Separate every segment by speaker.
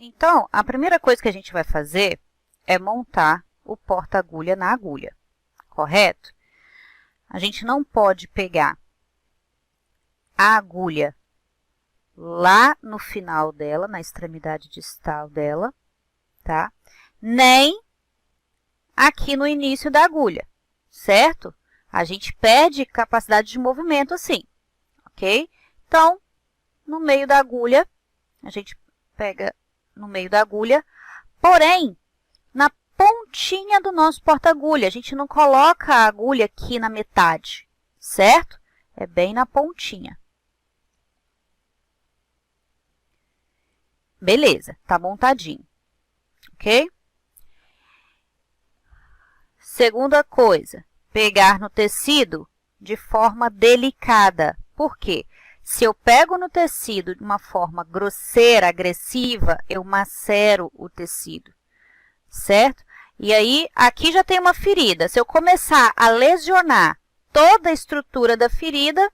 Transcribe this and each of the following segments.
Speaker 1: Então, a primeira coisa que a gente vai fazer é montar o porta-agulha na agulha, correto? A gente não pode pegar a agulha lá no final dela, na extremidade distal dela, tá? Nem aqui no início da agulha, certo? A gente perde capacidade de movimento assim, ok? Então, no meio da agulha, a gente pega no meio da agulha, porém, na pontinha do nosso porta-agulha, a gente não coloca a agulha aqui na metade, certo? É bem na pontinha. Beleza, tá montadinho, ok? Segunda coisa, pegar no tecido de forma delicada. Por quê? Se eu pego no tecido de uma forma grosseira, agressiva, eu macero o tecido, certo? E aí, aqui já tem uma ferida. Se eu começar a lesionar toda a estrutura da ferida,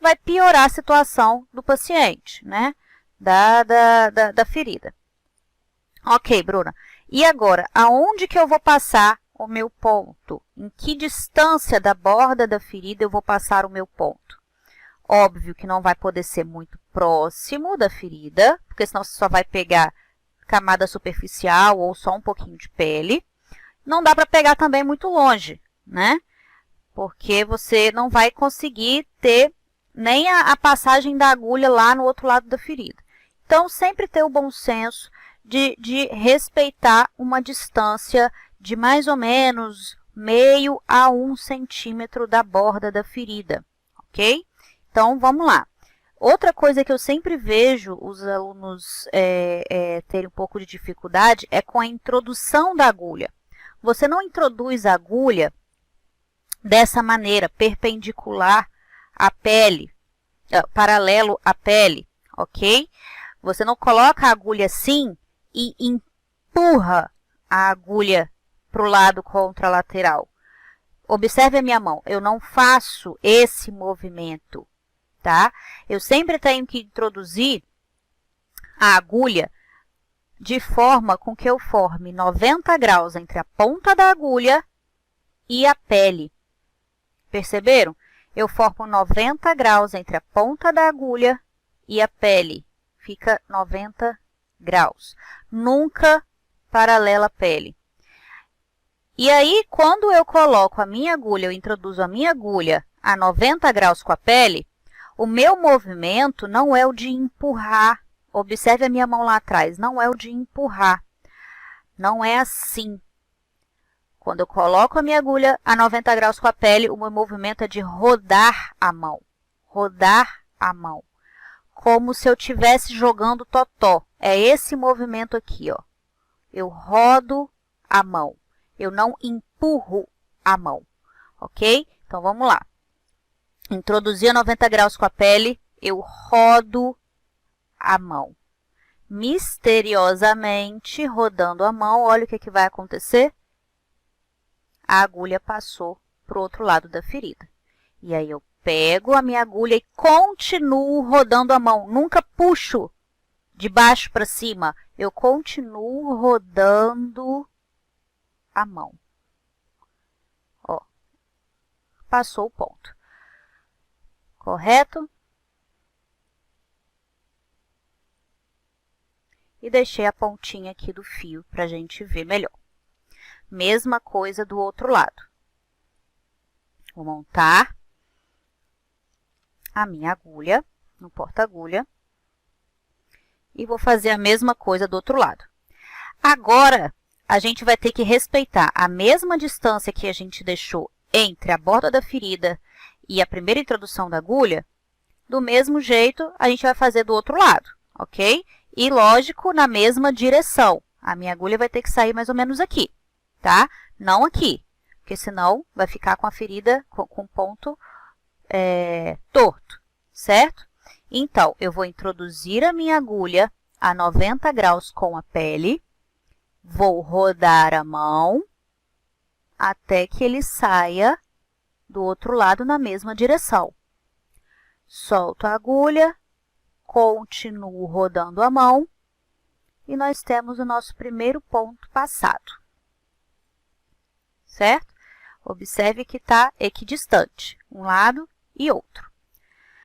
Speaker 1: vai piorar a situação do paciente, né? Da ferida. Ok, Bruna. E agora, aonde que eu vou passar o meu ponto? Em que distância da borda da ferida eu vou passar o meu ponto? Óbvio que não vai poder ser muito próximo da ferida, porque senão você só vai pegar camada superficial ou só um pouquinho de pele. Não dá para pegar também muito longe, né? Porque você não vai conseguir ter nem a passagem da agulha lá no outro lado da ferida. Então, sempre ter o bom senso de respeitar uma distância de mais ou menos meio a 1 centímetro da borda da ferida, ok? Então, vamos lá. Outra coisa que eu sempre vejo os alunos terem um pouco de dificuldade é com a introdução da agulha. Você não introduz a agulha dessa maneira, perpendicular à pele, paralelo à pele, ok? Você não coloca a agulha assim e empurra a agulha para o lado contralateral. Observe a minha mão, eu não faço esse movimento, tá? Eu sempre tenho que introduzir a agulha de forma com que eu forme 90 graus entre a ponta da agulha e a pele. Perceberam? Eu formo 90 graus entre a ponta da agulha e a pele. Fica 90 graus. Nunca paralela à pele. E aí, quando eu coloco a minha agulha, eu introduzo a minha agulha a 90 graus com a pele, o meu movimento não é o de empurrar. Observe a minha mão lá atrás, não é o de empurrar. Não é assim. Quando eu coloco a minha agulha a 90 graus com a pele, o meu movimento é de rodar a mão. Rodar a mão. Como se eu estivesse jogando totó. É esse movimento aqui, ó. Eu rodo a mão. Eu não empurro a mão, ok? Então, vamos lá. Introduzi a 90 graus com a pele, eu rodo a mão. Misteriosamente, rodando a mão, olha o que vai acontecer. A agulha passou para o outro lado da ferida. E aí, eu pego a minha agulha e continuo rodando a mão. Nunca puxo de baixo para cima. Eu continuo rodando a mão. Ó, passou o ponto. Correto? E deixei a pontinha aqui do fio para a gente ver melhor. Mesma coisa do outro lado. Vou montar a minha agulha no porta-agulha e vou fazer a mesma coisa do outro lado. Agora, a gente vai ter que respeitar a mesma distância que a gente deixou entre a borda da ferida e a primeira introdução da agulha. Do mesmo jeito, a gente vai fazer do outro lado, ok? E, lógico, na mesma direção. A minha agulha vai ter que sair mais ou menos aqui, tá? Não aqui, porque senão vai ficar com a ferida com o ponto torto, certo? Então, eu vou introduzir a minha agulha a 90 graus com a pele. Vou rodar a mão até que ele saia do outro lado na mesma direção. Solto a agulha, continuo rodando a mão e nós temos o nosso primeiro ponto passado. Certo? Observe que está equidistante, um lado e outro.